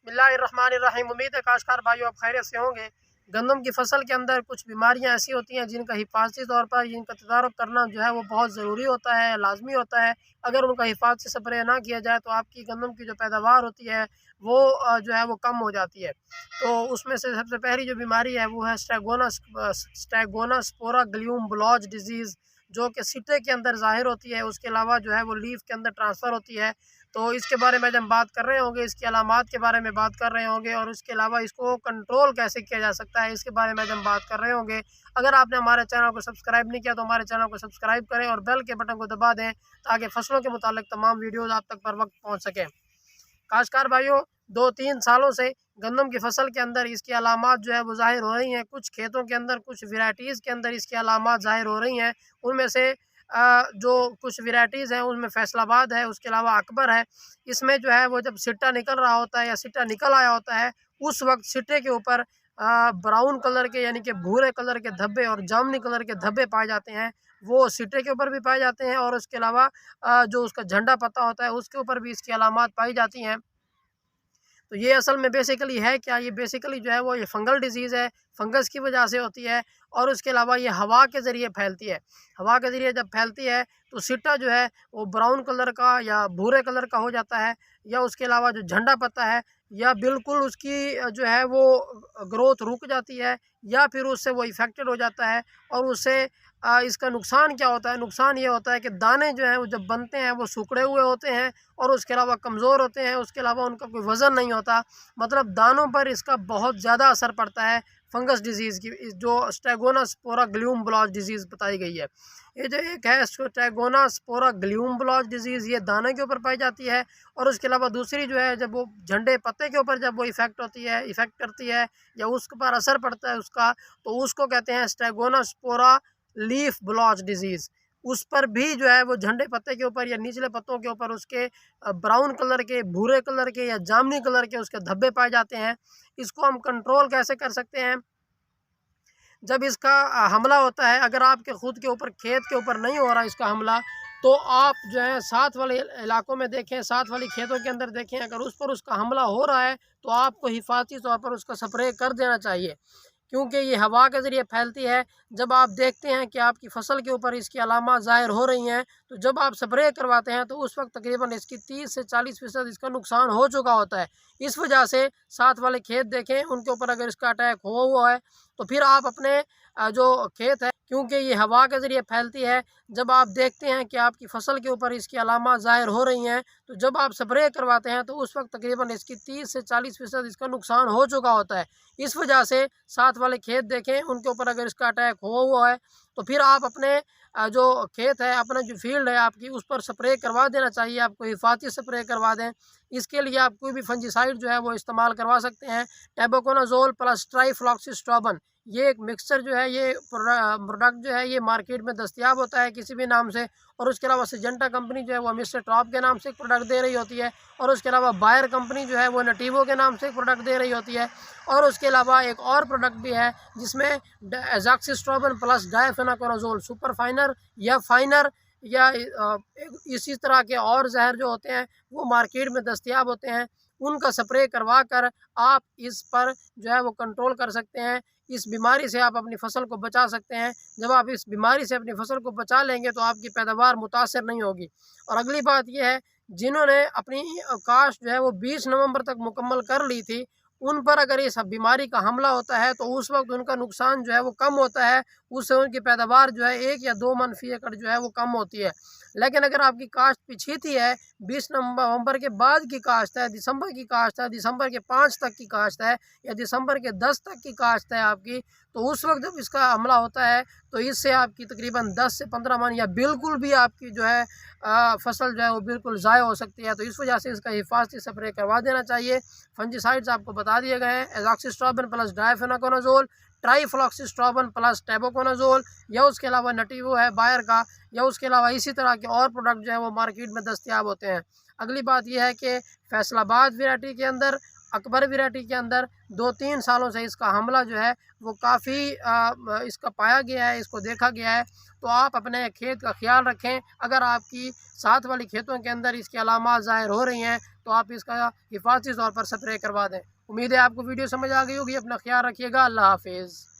बिस्मिल्लाहिर्रहमानिर्रहीम। उम्मीद है काश्तकार भाइयों आप खैरियत से होंगे। गंदम की फसल के अंदर कुछ बीमारियां ऐसी होती हैं जिनका हिफाजती तौर पर इनका तदारुक करना जो है वो बहुत ज़रूरी होता है, लाजमी होता है। अगर उनका हिफाजती स्प्रे ना किया जाए तो आपकी गंदम की जो पैदावार होती है वो जो है वो कम हो जाती है। तो उसमें से सबसे पहली जो बीमारी है वो है स्टैगोना स्पोरा ग्लूम ब्लॉज डिजीज़, जो कि सिटे के अंदर ज़ाहिर होती है। उसके अलावा जो है वो लीफ के अंदर ट्रांसफ़र होती है। तो इसके बारे में जब हम बात कर रहे होंगे, इसकी अलामात के बारे में बात कर रहे होंगे और उसके अलावा इसको कंट्रोल कैसे किया जा सकता है इसके बारे में जब हम बात कर रहे होंगे। अगर आपने हमारे चैनल को सब्सक्राइब नहीं किया तो हमारे चैनल को सब्सक्राइब करें और बेल के बटन को दबा दें ताकि फसलों के मुतालिक तमाम वीडियोज़ आप तक पर वक्त पहुँच सकें। काश्तकार भाइयों, 2-3 सालों से गंदम की फसल के अंदर इसकी अलामात जो है वो ज़ाहिर हो रही हैं। कुछ खेतों के अंदर, कुछ वैराइटीज़ के अंदर इसकी अलामात ज़ाहिर हो रही हैं। उनमें से जो कुछ वैराइटीज़ हैं उनमें फैसलाबाद है, उसके अलावा अकबर है। इसमें जो है वो जब सिट्टा निकल रहा होता है या सिट्टा निकल आया होता है, उस वक्त सिट्टे के ऊपर ब्राउन कलर के यानी कि भूरे कलर के धब्बे और जामुनी कलर के धब्बे पाए जाते हैं। वो सिट्टे के ऊपर भी पाए जाते हैं और उसके अलावा जो उसका झंडा पत्ता होता है उसके ऊपर भी इसकी अलामात पाई जाती हैं। तो ये असल में बेसिकली है क्या, ये बेसिकली जो है वो ये फंगल डिजीज़ है, फंगस की वजह से होती है और उसके अलावा ये हवा के ज़रिए फैलती है। हवा के ज़रिए जब फैलती है तो सिट्टा जो है वो ब्राउन कलर का या भूरे कलर का हो जाता है, या उसके अलावा जो झंडा पत्ता है या बिल्कुल उसकी जो है वो ग्रोथ रुक जाती है या फिर उससे वो इफ़ेक्टेड हो जाता है। और उससे इसका नुकसान क्या होता है? नुकसान ये होता है कि दाने जो हैं वो जब बनते हैं वो सिकुड़े हुए होते हैं और उसके अलावा कमज़ोर होते हैं, उसके अलावा उनका कोई वज़न नहीं होता। मतलब दानों पर इसका बहुत ज़्यादा असर पड़ता है फंगस डिजीज़ की, जो स्टैगोना स्पोरा ग्लूम ब्लॉज डिजीज़ बताई गई है। ये जो एक है स्टैगोना स्पोरा ग्लूम ब्लॉज डिजीज़, ये दाने के ऊपर पाई जाती है। और उसके अलावा दूसरी जो है, जब वो झंडे पत्ते के ऊपर जब वो इफ़ेक्ट करती है या उस पर असर पड़ता है उसका, तो उसको कहते हैं स्टैगोना स्पोरा लीफ ब्लॉच डिजीज़। उस पर भी जो है वो झंडे पत्ते के ऊपर या निचले पत्तों के ऊपर उसके ब्राउन कलर के, भूरे कलर के या जामुनी कलर के उसके धब्बे पाए जाते हैं। इसको हम कंट्रोल कैसे कर सकते हैं? जब इसका हमला होता है, अगर आपके खुद के ऊपर, खेत के ऊपर नहीं हो रहा इसका हमला, तो आप जो है साथ वाले इलाकों में देखें, साथ वाली खेतों के अंदर देखें। अगर उस पर उसका हमला हो रहा है तो आपको हिफाजती तौर पर उसका स्प्रे कर देना चाहिए, क्योंकि ये हवा के ज़रिए फैलती है। जब आप देखते हैं कि आपकी फसल के ऊपर इसकी अलामात ज़ाहिर हो रही हैं, तो जब आप स्प्रे करवाते हैं तो उस वक्त तकरीबन इसकी 30 से 40% इसका नुकसान हो चुका होता है। इस वजह से साथ वाले खेत देखें, उनके ऊपर अगर इसका अटैक हुआ है तो फिर आप अपने जो खेत है, क्योंकि ये हवा के ज़रिए फैलती है, जब आप देखते हैं कि आपकी फसल के ऊपर इसकी अलामात ज़ाहिर हो रही हैं, तो जब आप स्प्रे करवाते हैं तो उस वक्त तकरीबन इसकी 30 से 40% इसका नुकसान हो चुका होता है। इस वजह से साथ वाले खेत देखें, उनके ऊपर अगर इसका अटैक हुआ है तो फिर आप अपने जो खेत है, अपना जो फील्ड है आपकी, उस पर स्प्रे करवा देना चाहिए। आपको हिफाजती स्प्रे करवा दें। इसके लिए आप कोई भी फंजीसाइड जो है वो इस्तेमाल करवा सकते हैं। टेबुकोनाज़ोल प्लस ट्राइफ्लॉक्सीस्ट्रोबिन, ये एक मिक्सचर जो है, ये प्रोडक्ट जो है ये मार्केट में दस्तियाब होता है किसी भी नाम से। और उसके अलावा सिजेंटा कंपनी जो है वो मिस्टर टॉप के नाम से एक प्रोडक्ट दे रही होती है। और उसके अलावा बायर कंपनी जो है वो नटीवो के नाम से एक प्रोडक्ट दे रही होती है। और उसके अलावा एक और प्रोडक्ट भी है जिसमें एज़ॉक्सिस्ट्रोबिन प्लस डायफेनाकोनाज़ोल सुपर फाइनर या फाइनर या इसी तरह के और जहर जो होते हैं वो मार्केट में दस्तियाब होते हैं। उनका स्प्रे करवा कर आप इस पर जो है वो कंट्रोल कर सकते हैं। इस बीमारी से आप अपनी फसल को बचा सकते हैं। जब आप इस बीमारी से अपनी फसल को बचा लेंगे तो आपकी पैदावार मुतासर नहीं होगी। और अगली बात यह है, जिन्होंने अपनी काश्त जो है वो 20 नवंबर तक मुकम्मल कर ली थी, उन पर अगर इस बीमारी का हमला होता है तो उस वक्त उनका नुकसान जो है वो कम होता है। उससे उनकी पैदावार जो है 1 या 2 मन फ़ी एकड़ जो है वो कम होती है। लेकिन अगर आपकी काश्त पिछीती है, 20 नवंबर के बाद की काश्त है, दिसंबर की काश्त है, दिसंबर के 5 तक की काश्त है या दिसंबर के 10 तक की काश्त है आपकी, तो उस वक्त जब इसका हमला होता है तो इससे आपकी तकरीबन 10 से 15 मन या बिल्कुल भी आपकी जो है फसल जो है वो बिल्कुल ज़ाय हो सकती है। तो इस वजह से इसका हिफाजती स्प्रे करवा देना चाहिए। फंजीसाइड्स आपको बता दिए गए हैं, एज़ॉक्सिस्ट्रोबिन प्लस डायफेनाकोनाज़ोल, ट्राइफ्लॉक्सीस्ट्रोबिन प्लस टेबुकोनाज़ोल, या उसके अलावा नटीवो है बायर का, या उसके अलावा इसी तरह के और प्रोडक्ट जो है वो मार्केट में दस्तियाब होते हैं। अगली बात यह है कि फैसलाबाद वैरायटी के अंदर, अकबर वैरायटी के अंदर 2-3 सालों से इसका हमला जो है वो काफ़ी इसका पाया गया है, इसको देखा गया है। तो आप अपने खेत का ख्याल रखें। अगर आपकी साथ वाली खेतों के अंदर इसकी अलामात ज़ाहिर हो रही हैं तो आप इसका हिफाजती तौर पर स्प्रे करवा दें। उम्मीद है आपको वीडियो समझ आ गई होगी। अपना ख्याल रखिएगा। अल्लाह हाफिज़।